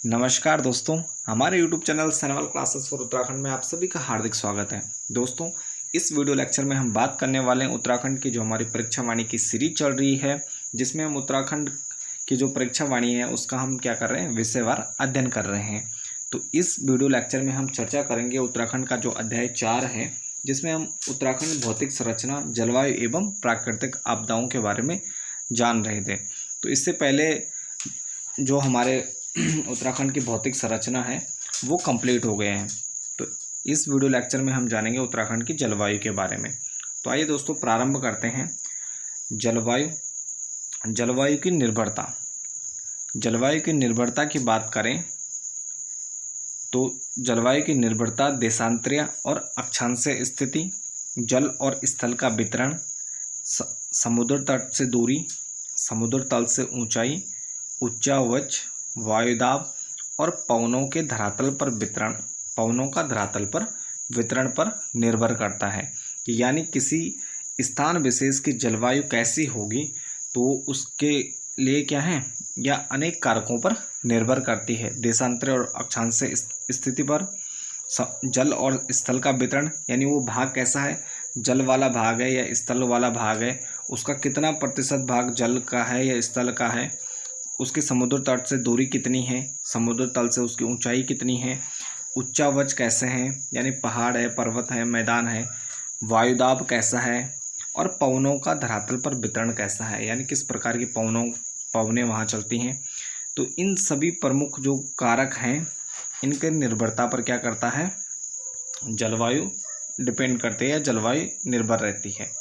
नमस्कार दोस्तों, हमारे YouTube channel Sainwal classes for Uttarakhand में आप सभी का हार्दिक स्वागत है। दोस्तों, इस वीडियो लेक्चर में हम बात करने वाले हैं उत्तराखंड की जो हमारी परीक्षा वाणी की सीरीज चल रही है, जिसमें हम उत्तराखंड की जो परीक्षा वाणी है उसका हम क्या कर रहे हैं, विषयवार अध्ययन कर रहे हैं। तो इस वीडियो लेक्चर में हम चर्चा करेंगे उत्तराखंड का जो अध्याय 4 है, जिसमें हम उत्तराखंड भौतिक संरचना, जलवायु एवं प्राकृतिक आपदाओं के बारे में जान रहे थे। तो इससे पहले जो हमारे उत्तराखंड की भौतिक संरचना है वो कंप्लीट हो गए हैं। तो इस वीडियो लेक्चर में हम जानेंगे उत्तराखंड की जलवायु के बारे में। तो आइए दोस्तों प्रारंभ करते हैं। जलवायु की निर्भरता। जलवायु की निर्भरता की बात करें तो जलवायु की निर्भरता देशांतरीय और अक्षांशीय स्थिति, जल और स्थल का वितरण, समुद्र तट से दूरी, समुद्र तल से ऊंचाई, उच्चावच, वायुदाब और पवनों का धरातल पर वितरण पर निर्भर करता है। कि यानी किसी स्थान विशेष की जलवायु कैसी होगी तो उसके लिए क्या है, या अनेक कारकों पर निर्भर करती है। देशांतरीय और अक्षांशीय स्थिति पर, जल और स्थल का वितरण यानी वो भाग कैसा है, जल वाला भाग है या स्थल वाला भाग है, उसका कितना प्रतिशत भाग जल का है या स्थल का है, उसकी समुद्र तट से दूरी कितनी है, समुद्र तल से उसकी ऊंचाई कितनी है, उच्चावच कैसे हैं यानी पहाड़ है, पर्वत है, मैदान है, वायुदाब कैसा है और पवनों का धरातल पर वितरण कैसा है, यानी किस प्रकार की पवनें वहाँ चलती हैं। तो इन सभी प्रमुख जो कारक हैं इनके निर्भरता पर क्या करता है, जलवायु डिपेंड करते हैं या जलवायु निर्भर रहती है।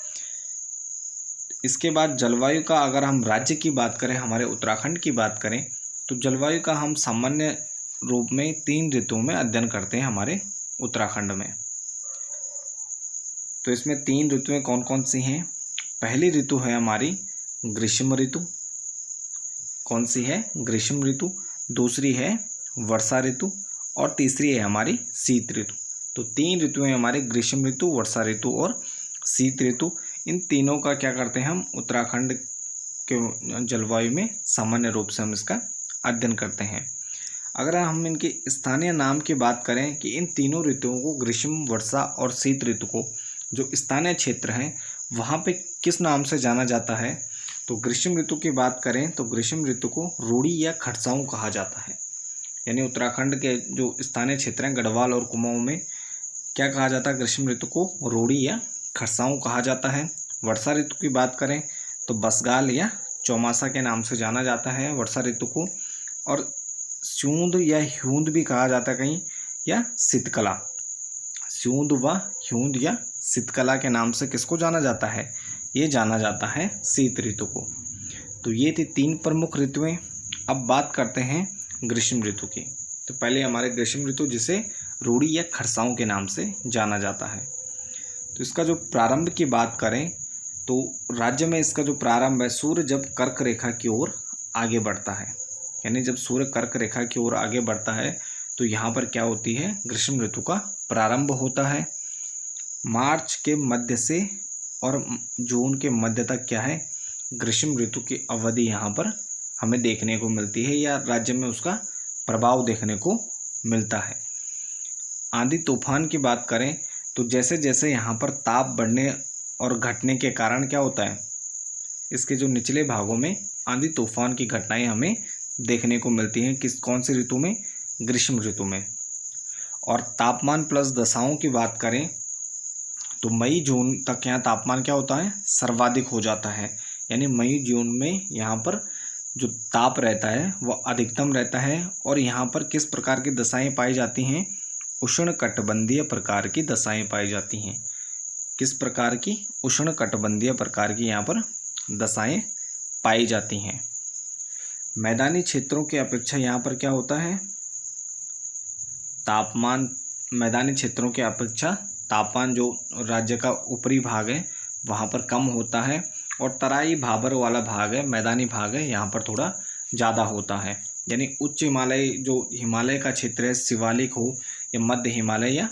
इसके बाद जलवायु का अगर हम राज्य की बात करें, हमारे उत्तराखंड की बात करें, तो जलवायु का हम सामान्य रूप में 3 ऋतुओं में अध्ययन करते हैं हमारे उत्तराखंड में। तो इसमें 3 ऋतुएं कौन कौन सी हैं। पहली ऋतु है हमारी ग्रीष्म ऋतु। कौन सी है, ग्रीष्म ऋतु। दूसरी है वर्षा ऋतु और तीसरी है हमारी शीत ऋतु। तो 3 ऋतुएं हमारी ग्रीष्म ऋतु, वर्षा ऋतु और शीत ऋतु। इन तीनों का क्या करते हैं, हम उत्तराखंड के जलवायु में सामान्य रूप से हम इसका अध्ययन करते हैं। अगर हम इनके स्थानीय नाम की बात करें कि इन तीनों ऋतुओं को, ग्रीष्म, वर्षा और शीत ऋतु को, जो स्थानीय क्षेत्र हैं वहाँ पे किस नाम से जाना जाता है, तो ग्रीष्म ऋतु की बात करें तो ग्रीष्म ऋतु को रूड़ी या खरसाऊ कहा जाता है। यानी उत्तराखंड के जो स्थानीय क्षेत्र हैं गढ़वाल और कुमाऊं में क्या कहा जाता है, ग्रीष्म ऋतु को रूड़ी या खरसाऊ कहा जाता है। वर्षा ऋतु की बात करें तो बसगाल या चौमासा के नाम से जाना जाता है वर्षा ऋतु को। और स्यूंद या ह्यूंद भी कहा जाता है कहीं, या शीतकला। स्यूंद व ह्यूंद या शीतकला के नाम से किसको जाना जाता है, ये जाना जाता है शीत ऋतु को। तो ये थी 3 प्रमुख ऋतुएं। अब बात करते हैं ग्रीष्म ऋतु की। तो पहले हमारे ग्रीष्म ऋतु जिसे रूड़ी या खरसाऊ के नाम से जाना जाता है। तो इसका जो प्रारंभ की बात करें तो राज्य में इसका जो प्रारंभ है, सूर्य जब कर्क रेखा की ओर आगे बढ़ता है, यानी जब सूर्य कर्क रेखा की ओर आगे बढ़ता है तो यहाँ पर क्या होती है, ग्रीष्म ऋतु का प्रारंभ होता है। मार्च के मध्य से और जून के मध्य तक क्या है, ग्रीष्म ऋतु की अवधि यहाँ पर हमें देखने को मिलती है या राज्य में उसका प्रभाव देखने को मिलता है। आंधी तूफान की बात करें तो जैसे जैसे यहाँ पर ताप बढ़ने और घटने के कारण क्या होता है, इसके जो निचले भागों में आंधी तूफान की घटनाएं हमें देखने को मिलती हैं। कौन सी ऋतु में, ग्रीष्म ऋतु में। और तापमान प्लस दशाओं की बात करें तो मई जून तक यहाँ तापमान क्या होता है, सर्वाधिक हो जाता है। यानी मई जून में यहाँ पर जो ताप रहता है वह अधिकतम रहता है। और यहाँ पर किस प्रकार की दशाएं पाई जाती हैं, उष्णकटिबंधीय प्रकार की दशाएं पाई जाती हैं। किस प्रकार की, उष्णकटिबंधीय प्रकार की यहाँ पर दशाएं पाई जाती हैं। मैदानी क्षेत्रों की अपेक्षा यहाँ पर क्या होता है, तापमान, मैदानी क्षेत्रों की अपेक्षा तापमान जो राज्य का ऊपरी भाग है वहाँ पर कम होता है। और तराई भाबर वाला भाग है, मैदानी भाग है, यहाँ पर थोड़ा ज़्यादा होता है। यानी उच्च हिमालय, जो हिमालय का क्षेत्र है, शिवालिक हो या मध्य हिमालय या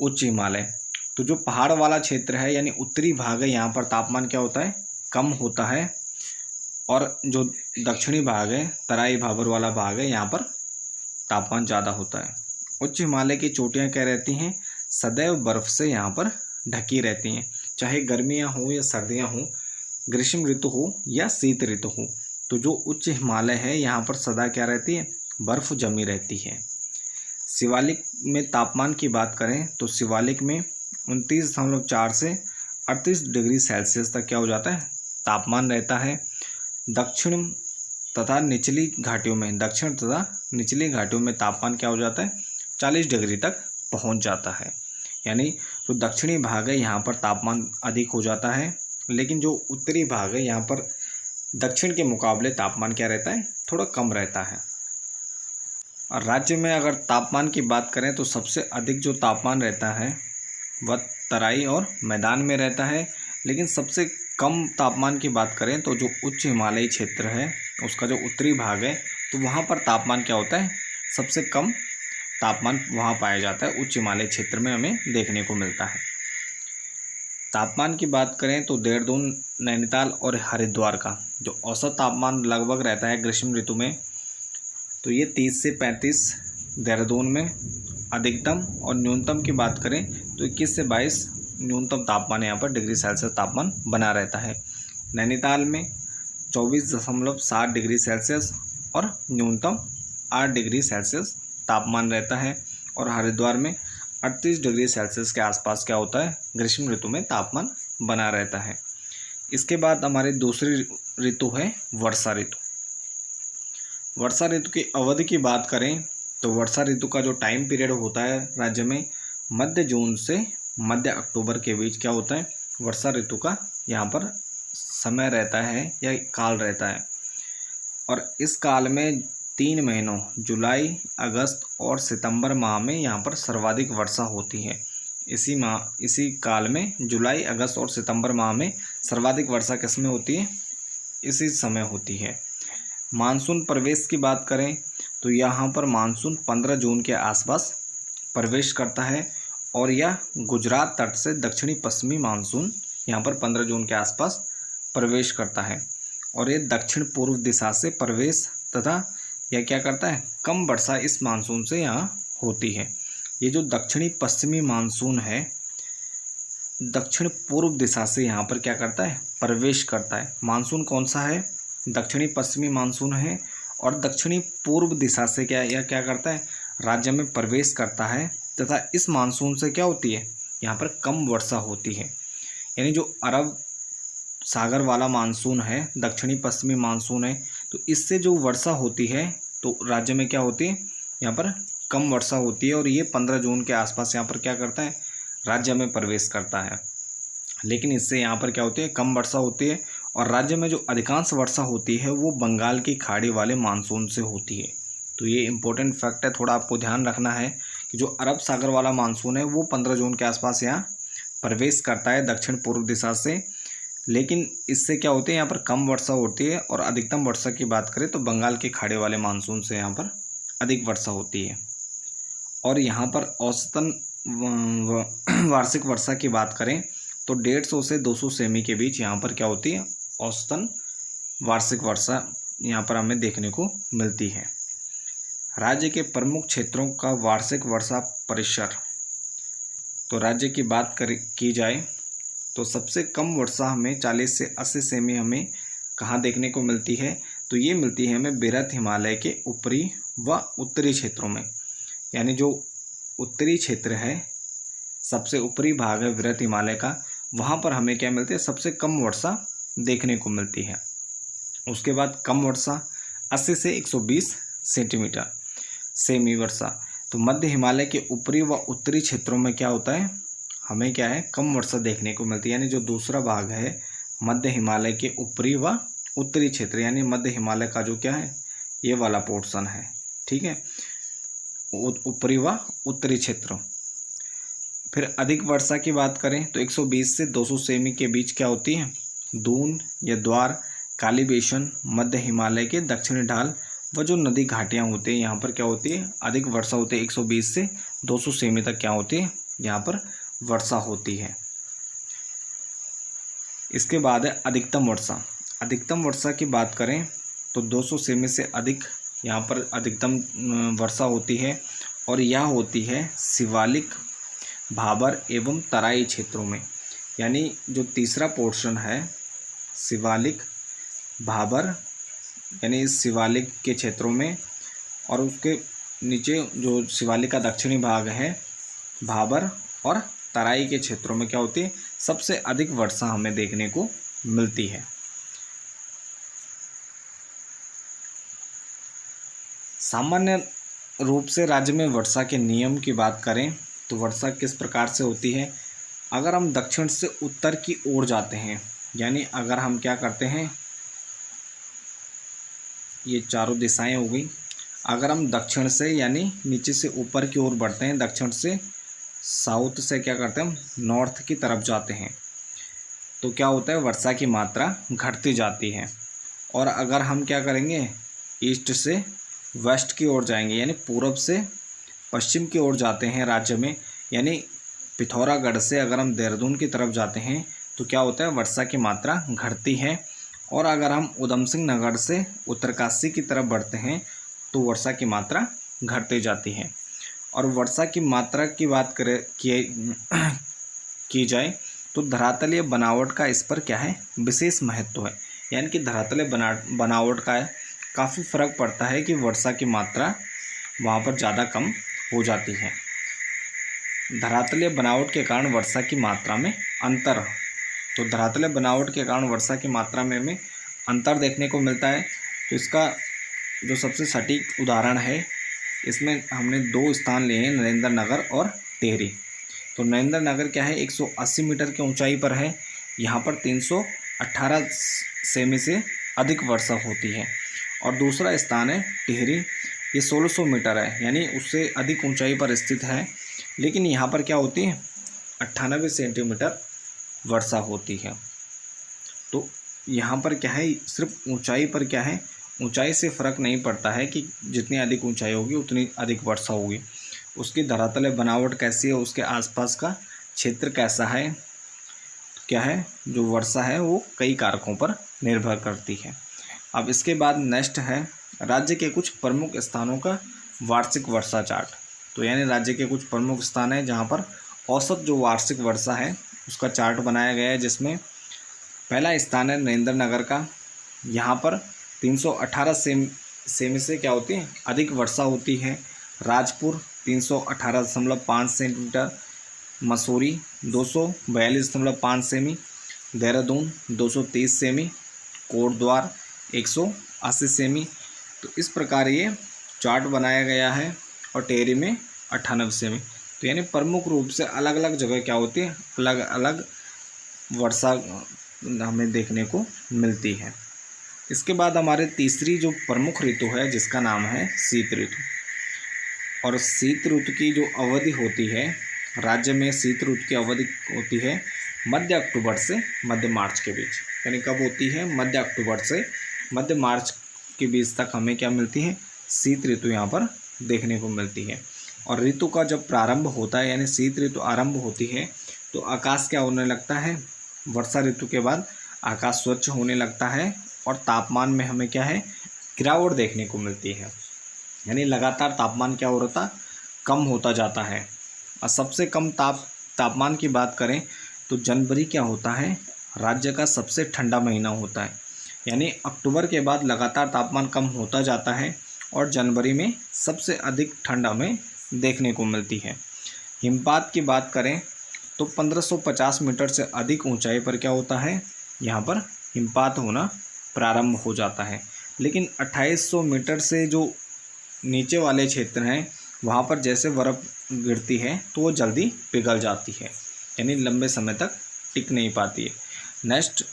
उच्च हिमालय, तो जो पहाड़ वाला क्षेत्र है यानी उत्तरी भाग है, यहाँ पर तापमान क्या होता है, कम होता है। और जो दक्षिणी भाग है, तराई भाबर वाला भाग है, यहाँ पर तापमान ज़्यादा होता है। उच्च हिमालय की चोटियाँ क्या रहती हैं, सदैव बर्फ़ से यहाँ पर ढकी रहती हैं, चाहे गर्मियाँ हो या सर्दियाँ हो, ग्रीष्म ऋतु हो या शीत ऋतु हो। तो जो उच्च हिमालय है यहाँ पर सदा क्या रहती है, बर्फ़ जमी रहती है। शिवालिक में तापमान की बात करें तो शिवालिक में 29.4 से 38 डिग्री सेल्सियस तक क्या हो जाता है, तापमान रहता है। दक्षिण तथा निचली घाटियों में तापमान क्या हो जाता है, 40 डिग्री तक पहुंच जाता है। यानी जो दक्षिणी भाग है यहाँ पर तापमान अधिक हो जाता है, लेकिन जो उत्तरी भाग है यहाँ पर दक्षिण के मुकाबले तापमान क्या रहता है, थोड़ा कम रहता है। और राज्य में अगर तापमान की बात करें तो सबसे अधिक जो तापमान रहता है वह तराई और मैदान में रहता है, लेकिन सबसे कम तापमान की बात करें तो जो उच्च हिमालयी क्षेत्र है उसका जो उत्तरी भाग है तो वहाँ पर तापमान क्या होता है, सबसे कम तापमान वहाँ पाया जाता है, उच्च हिमालय क्षेत्र में हमें देखने को मिलता है। तापमान की बात करें तो देहरादून, नैनीताल और हरिद्वार का जो औसत तापमान लगभग रहता है ग्रीष्म ऋतु में, तो ये 30 से 35 देहरादून में अधिकतम, और न्यूनतम की बात करें तो 21 से 22 न्यूनतम तापमान यहाँ पर डिग्री सेल्सियस तापमान बना रहता है। नैनीताल में 24.7 डिग्री सेल्सियस और न्यूनतम 8 डिग्री सेल्सियस तापमान रहता है, और हरिद्वार में 38 डिग्री सेल्सियस के आसपास क्या होता है, ग्रीष्म ऋतु में तापमान बना रहता है। इसके बाद हमारी दूसरी ऋतु है वर्षा ऋतु। वर्षा ऋतु की अवधि की बात करें तो वर्षा ऋतु का जो टाइम पीरियड होता है राज्य में मध्य जून से मध्य अक्टूबर के बीच क्या होता है, वर्षा ऋतु का यहाँ पर समय रहता है या काल रहता है। और इस काल में 3 महीनों जुलाई, अगस्त और सितंबर माह में यहाँ पर सर्वाधिक वर्षा होती है। इसी काल में जुलाई, अगस्त और सितंबर माह में सर्वाधिक वर्षा किस में होती है, इसी समय होती है। मानसून प्रवेश की बात करें तो यहाँ पर मानसून 15 जून के आसपास प्रवेश करता है, और यह गुजरात तट से दक्षिणी पश्चिमी मानसून यहाँ पर 15 जून के आसपास प्रवेश करता है, और ये दक्षिण पूर्व दिशा से प्रवेश तथा यह क्या करता है, कम वर्षा इस मानसून से यहाँ होती है। ये जो दक्षिणी पश्चिमी मानसून है दक्षिण पूर्व दिशा से यहाँ पर क्या करता है, प्रवेश करता है। मानसून कौन सा है, दक्षिणी पश्चिमी मानसून है, और दक्षिणी पूर्व दिशा से क्या करता है, राज्य में प्रवेश करता है, तथा इस मानसून से क्या होती है, यहाँ पर कम वर्षा होती है। यानी जो अरब सागर वाला मानसून है, दक्षिणी पश्चिमी मानसून है, तो इससे जो वर्षा होती है तो राज्य में क्या होती है, यहाँ पर कम वर्षा होती है, और ये 15 जून के आसपास यहाँ पर क्या करता है, राज्य में प्रवेश करता है। लेकिन इससे यहाँ पर क्या होती है, कम वर्षा होती है, और राज्य में जो अधिकांश वर्षा होती है वो बंगाल की खाड़ी वाले मानसून से होती है। तो ये इंपॉर्टेंट फैक्ट है, थोड़ा आपको ध्यान रखना है कि जो अरब सागर वाला मानसून है वो 15 जून के आसपास यहाँ प्रवेश करता है दक्षिण पूर्व दिशा से, लेकिन इससे क्या होती है, यहाँ पर कम वर्षा होती है। और अधिकतम वर्षा की बात करें तो बंगाल के खाड़ी वाले मानसून से यहाँ पर अधिक वर्षा होती है। और यहाँ पर औसतन वार्षिक वर्षा की बात करें तो 150 से 200 सेमी के बीच यहाँ पर क्या होती है, औसतन वार्षिक वर्षा यहाँ पर हमें देखने को मिलती है। राज्य के प्रमुख क्षेत्रों का वार्षिक वर्षा परिसर, तो राज्य की बात की जाए तो सबसे कम वर्षा हमें 40 से 80 सेमी हमें कहाँ देखने को मिलती है, तो ये मिलती है हमें वृहत हिमालय के ऊपरी व उत्तरी क्षेत्रों में। यानी जो उत्तरी क्षेत्र है, सबसे ऊपरी भाग है वृहत हिमालय का, वहाँ पर हमें क्या मिलती है, सबसे कम वर्षा देखने को मिलती है। उसके बाद कम वर्षा 80 से 120 सेंटीमीटर सेमी वर्षा। तो मध्य हिमालय के ऊपरी व उत्तरी क्षेत्रों में क्या होता है, हमें क्या है, कम वर्षा देखने को मिलती है। यानी जो दूसरा भाग है मध्य हिमालय के ऊपरी व उत्तरी क्षेत्र, यानी मध्य हिमालय का जो क्या है, ये वाला पोर्शन है, ठीक है, ऊपरी व उत्तरी क्षेत्र। फिर अधिक वर्षा की बात करें तो 120 से 200 सेमी के बीच क्या होती है, दून या द्वार, काली बेसन, मध्य हिमालय के दक्षिणी ढाल व जो नदी घाटियाँ होती हैं यहाँ पर क्या होती है, अधिक वर्षा होती है। 120 से 200 सेमी तक क्या होती है, यहाँ पर वर्षा होती है। इसके बाद है अधिकतम वर्षा। अधिकतम वर्षा की बात करें तो 200 सेमी से अधिक यहाँ पर अधिकतम वर्षा होती है और यह होती है शिवालिक, भाबर एवं तराई क्षेत्रों में। यानी जो तीसरा पोर्शन है शिवालिक, भाबर यानी इस शिवालिक के क्षेत्रों में, और उसके नीचे जो शिवालिक का दक्षिणी भाग है भाबर और तराई के क्षेत्रों में क्या होती है, सबसे अधिक वर्षा हमें देखने को मिलती है। सामान्य रूप से राज्य में वर्षा के नियम की बात करें तो वर्षा किस प्रकार से होती है। अगर हम दक्षिण से उत्तर की ओर जाते हैं, यानी अगर हम क्या करते हैं, ये चारों दिशाएं हो गई, अगर हम दक्षिण से यानी नीचे से ऊपर की ओर बढ़ते हैं, दक्षिण से साउथ से क्या करते हैं, हम नॉर्थ की तरफ जाते हैं, तो क्या होता है, वर्षा की मात्रा घटती जाती है। और अगर हम क्या करेंगे, ईस्ट से वेस्ट की ओर जाएंगे, यानी पूरब से पश्चिम की ओर जाते हैं राज्य में, यानी पिथौरागढ़ से अगर हम देहरादून की तरफ जाते हैं तो क्या होता है, वर्षा की मात्रा घटती है। और अगर हम उधम सिंह नगर से उत्तरकाशी की तरफ बढ़ते हैं तो वर्षा की मात्रा घटती जाती है। और वर्षा की मात्रा की बात करें की जाए तो धरातलीय बनावट का इस पर क्या है, विशेष महत्व है। यानी कि धरातलीय बनावट का काफ़ी फर्क पड़ता है कि वर्षा की मात्रा वहाँ पर ज़्यादा कम हो जाती है। धरातलीय बनावट के कारण वर्षा की मात्रा में अंतर, तो धरातलीय बनावट के कारण वर्षा की मात्रा में हमें अंतर देखने को मिलता है। तो इसका जो सबसे सटीक उदाहरण है, इसमें हमने 2 स्थान लिए हैं, नरेंद्र नगर और टिहरी। तो नरेंद्र नगर क्या है, 180 मीटर की ऊंचाई पर है, यहाँ पर 318 सेमी से अधिक वर्षा होती है। और दूसरा स्थान है टिहरी, ये 1600 मीटर है, यानी उससे अधिक ऊंचाई पर स्थित है, लेकिन यहाँ पर क्या होती है, 98 सेंटीमीटर वर्षा होती है। तो यहाँ पर क्या है, सिर्फ ऊंचाई पर क्या है, ऊंचाई से फ़र्क नहीं पड़ता है कि जितनी अधिक ऊंचाई होगी उतनी अधिक वर्षा होगी, उसकी धरातलीय बनावट कैसी है, उसके आसपास का क्षेत्र कैसा है, क्या है, जो वर्षा है वो कई कारकों पर निर्भर करती है। अब इसके बाद नेक्स्ट है राज्य के कुछ प्रमुख स्थानों का वार्षिक वर्षा चार्ट। तो यानी राज्य के कुछ प्रमुख स्थान हैं जहाँ पर औसत जो वार्षिक वर्षा है उसका चार्ट बनाया गया है, जिसमें पहला स्थान है नरेंद्र नगर का, यहाँ पर 318 सेमी से क्या होती है, अधिक वर्षा होती है। Rajpur 318.5 centimetre, Mussoorie 242.5 semi, Dehradun 230 semi, Kotdwar 180 semi. तो इस प्रकार ये चार्ट बनाया गया है। और टिहरी में 98 सेमी। तो यानी प्रमुख रूप से अलग अलग जगह क्या होती है, अलग अलग वर्षा हमें देखने को मिलती है। इसके बाद हमारे तीसरी जो प्रमुख ऋतु है जिसका नाम है शीत ऋतु। और शीत ऋतु की जो अवधि होती है, राज्य में शीत ऋतु की अवधि होती है मध्य अक्टूबर से मध्य मार्च के बीच। यानी कब होती है, मध्य अक्टूबर से मध्य मार्च के बीच तक हमें क्या मिलती है, शीत ऋतु यहाँ पर देखने को मिलती है। और ऋतु का जब प्रारंभ होता है, यानी शीत ऋतु आरंभ होती है, तो आकाश क्या होने लगता है, वर्षा ऋतु के बाद आकाश स्वच्छ होने लगता है और तापमान में हमें क्या है, गिरावट देखने को मिलती है। यानी लगातार तापमान क्या हो रहा था, कम होता जाता है। और सबसे कम तापमान की बात करें तो जनवरी क्या होता है, राज्य का सबसे ठंडा महीना होता है। यानी अक्टूबर के बाद लगातार तापमान कम होता जाता है और जनवरी में सबसे अधिक ठंड हमें देखने को मिलती है। हिमपात की बात करें तो 1550 मीटर से अधिक ऊंचाई पर क्या होता है, यहाँ पर हिमपात होना प्रारंभ हो जाता है। लेकिन 2800 मीटर से जो नीचे वाले क्षेत्र हैं वहाँ पर जैसे बर्फ़ गिरती है तो वो जल्दी पिघल जाती है, यानी लंबे समय तक टिक नहीं पाती है। नेक्स्ट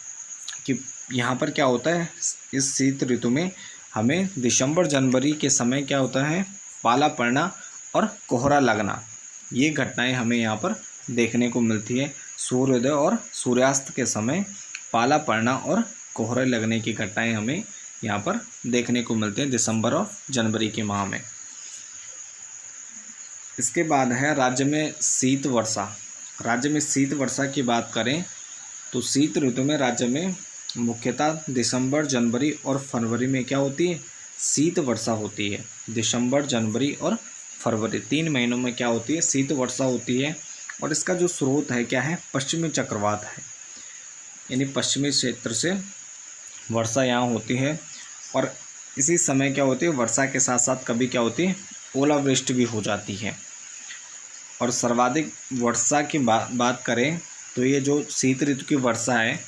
कि यहाँ पर क्या होता है, इस शीत ऋतु में हमें दिसंबर जनवरी के समय क्या होता है, पाला पड़ना और कोहरा लगना, ये घटनाएं हमें यहाँ पर देखने को मिलती है। सूर्योदय और सूर्यास्त के समय पाला पड़ना और कोहरे लगने की घटनाएं हमें यहाँ पर देखने को मिलती हैं दिसंबर और जनवरी के माह में। इसके बाद है राज्य में शीत वर्षा। राज्य में शीत वर्षा की बात करें तो शीत ऋतु में राज्य में मुख्यतः दिसंबर, जनवरी और फरवरी में क्या होती है, शीत वर्षा होती है। दिसंबर, जनवरी और फरवरी 3 महीनों में क्या होती है, शीत वर्षा होती है। और इसका जो स्रोत है क्या है, पश्चिमी चक्रवात है, यानी पश्चिमी क्षेत्र से वर्षा यहाँ होती है। और इसी समय क्या होती है, वर्षा के साथ साथ कभी क्या होती है, ओलावृष्टि भी हो जाती है। और सर्वाधिक वर्षा की बात करें तो ये जो शीत ऋतु की वर्षा है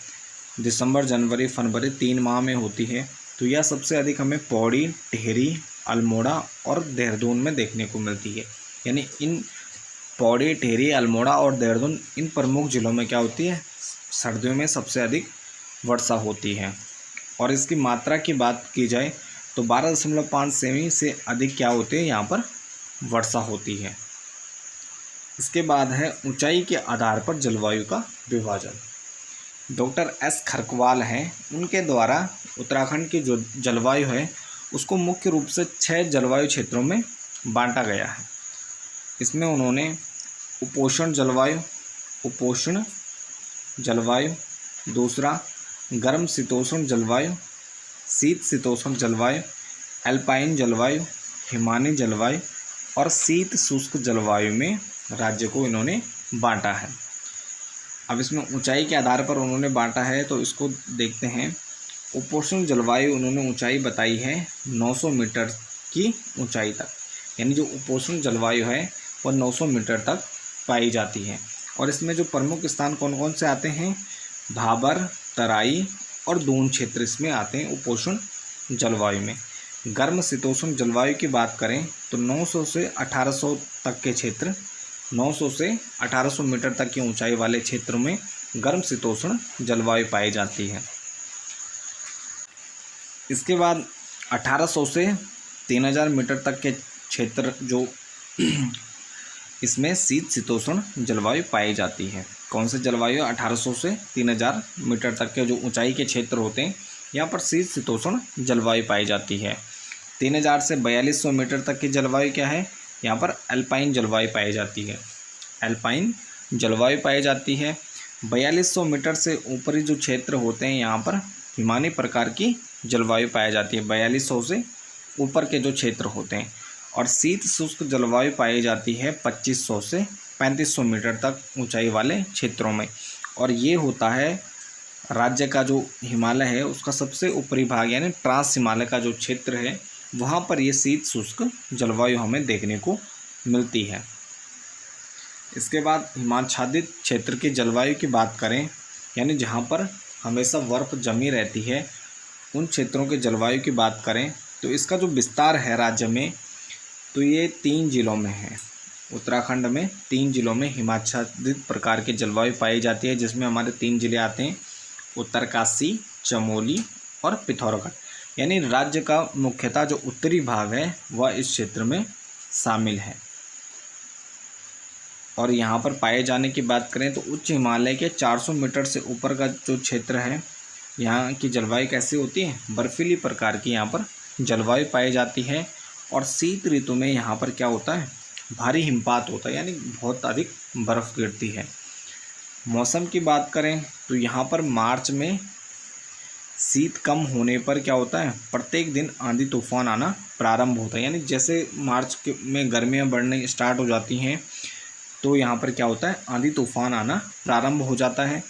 दिसंबर, जनवरी, फरवरी 3 माह में होती है। तो यह सबसे अधिक हमें पौड़ी, टिहरी, अल्मोड़ा और देहरादून में देखने को मिलती है। यानी इन पौड़ी, टिहरी, अल्मोड़ा और देहरादून इन प्रमुख जिलों में क्या होती है, सर्दियों में सबसे अधिक वर्षा होती है। और इसकी मात्रा की बात की जाए तो 12.5 सेमी से अधिक क्या होती है, यहाँ पर वर्षा होती है। इसके बाद है ऊंचाई के आधार पर जलवायु का विभाजन। डॉक्टर एस खरकवाल हैं, उनके द्वारा उत्तराखंड की जो जलवायु है उसको मुख्य रूप से 6 जलवायु क्षेत्रों में बांटा गया है। इसमें उन्होंने उपोष्ण जलवायु, दूसरा गर्म शीतोष्ण जलवायु, शीत शीतोष्ण जलवायु, एल्पाइन जलवायु, हिमानी जलवायु और शीत शुष्क जलवायु में राज्य को इन्होंने बांटा है। अब इसमें ऊंचाई के आधार पर उन्होंने बांटा है, तो इसको देखते हैं। उपोष्ण जलवायु उन्होंने ऊंचाई बताई है 900 मीटर की ऊंचाई तक, यानी जो उपोष्ण जलवायु है वह 900 मीटर तक पाई जाती है। और इसमें जो प्रमुख स्थान कौन कौन से आते हैं, भाबर, तराई और दून क्षेत्र इसमें आते हैं उपोष्ण जलवायु में। गर्म शीतोष्ण जलवायु की बात करें तो 900 से 1800 तक के क्षेत्र, 900 से 1800 मीटर तक की ऊंचाई वाले क्षेत्रों में गर्म शीतोष्ण जलवायु पाई जाती है। इसके बाद 1800 से 3000 मीटर तक के क्षेत्र जो इसमें शीत शीतोष्ण जलवायु पाई जाती है। कौन से जलवायु, 1800 से 3000 मीटर तक के जो ऊंचाई के क्षेत्र होते हैं यहाँ पर शीत शीतोष्ण जलवायु पाई जाती है। 3000 से 4200 मीटर तक की जलवायु क्या है, यहाँ पर अल्पाइन जलवायु पाई जाती है। अल्पाइन जलवायु पाई जाती है। 4200 मीटर से ऊपरी जो क्षेत्र होते हैं यहाँ पर हिमानी प्रकार की जलवायु पाई जाती है, 4200 से ऊपर के जो क्षेत्र होते हैं। और शीत शुष्क जलवायु पाई जाती है 2500 से 3500 मीटर तक ऊंचाई वाले क्षेत्रों में। और ये होता है राज्य का जो हिमालय है उसका सबसे ऊपरी भाग, यानी ट्रांस हिमालय का जो क्षेत्र है वहाँ पर ये शीत शुष्क जलवायु हमें देखने को मिलती है। इसके बाद हिमाच्छादित क्षेत्र की जलवायु की बात करें, यानी जहाँ पर हमेशा बर्फ जमी रहती है, उन क्षेत्रों के जलवायु की बात करें तो इसका जो विस्तार है राज्य में, तो ये 3 जिलों में है। उत्तराखंड में 3 जिलों में हिमाच्छादित प्रकार की जलवायु पाई जाती है, जिसमें हमारे 3 जिले आते हैं, उत्तरकाशी, चमोली और पिथौरागढ़। यानी राज्य का मुख्यतः जो उत्तरी भाग है वह इस क्षेत्र में शामिल है। और यहाँ पर पाए जाने की बात करें तो उच्च हिमालय के 400 मीटर से ऊपर का जो क्षेत्र है, यहाँ की जलवायु कैसी होती है, बर्फीली प्रकार की यहाँ पर जलवायु पाई जाती है। और शीत ऋतु में यहाँ पर क्या होता है, भारी हिमपात होता है, यानी बहुत अधिक बर्फ़ गिरती है। मौसम की बात करें तो यहाँ पर मार्च में शीत कम होने पर क्या होता है, प्रत्येक दिन आंधी तूफान आना प्रारंभ होता है। यानी जैसे मार्च में गर्मियाँ बढ़ने स्टार्ट हो जाती हैं तो यहाँ पर क्या होता है, आंधी तूफान आना प्रारंभ हो जाता है।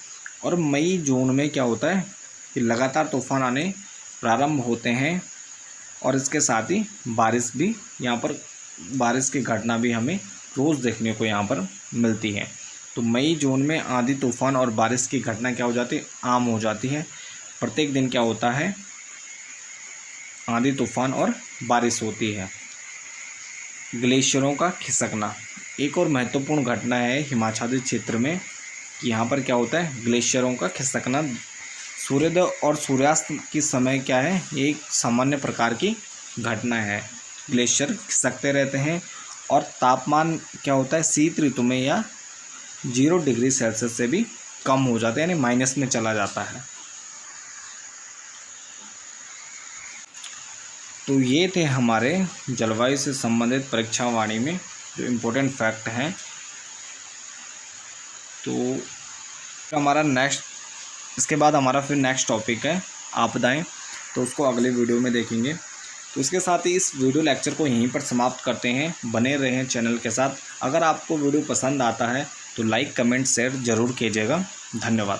और मई जून में क्या होता है कि लगातार तूफान आने प्रारंभ होते हैं। और इसके साथ ही बारिश भी, यहाँ पर बारिश की घटना भी हमें रोज़ देखने को यहाँ पर मिलती है। तो मई जून में आंधी तूफान और बारिश की घटना क्या हो जाती है, आम हो जाती है। प्रत्येक दिन क्या होता है, आंधी तूफान और बारिश होती है। ग्लेशियरों का खिसकना एक और महत्वपूर्ण घटना है हिमाच्छादित क्षेत्र में, कि यहाँ पर क्या होता है, ग्लेशियरों का खिसकना। सूर्योदय और सूर्यास्त की समय क्या है, ये एक सामान्य प्रकार की घटना है। ग्लेशियर खिसकते रहते हैं और तापमान क्या होता है, शीत ऋतु में या 0 डिग्री सेल्सियस से भी कम हो जाता है, यानी माइनस में चला जाता है। तो ये थे हमारे जलवायु से संबंधित परीक्षा वाणी में जो इम्पोर्टेंट फैक्ट हैं। तो हमारा इसके बाद हमारा फिर नेक्स्ट टॉपिक है आपदाएं, तो उसको अगले वीडियो में देखेंगे। तो इसके साथ ही इस वीडियो लेक्चर को यहीं पर समाप्त करते हैं। बने रहें चैनल के साथ। अगर आपको वीडियो पसंद आता है तो लाइक कमेंट शेयर ज़रूर कीजिएगा। धन्यवाद।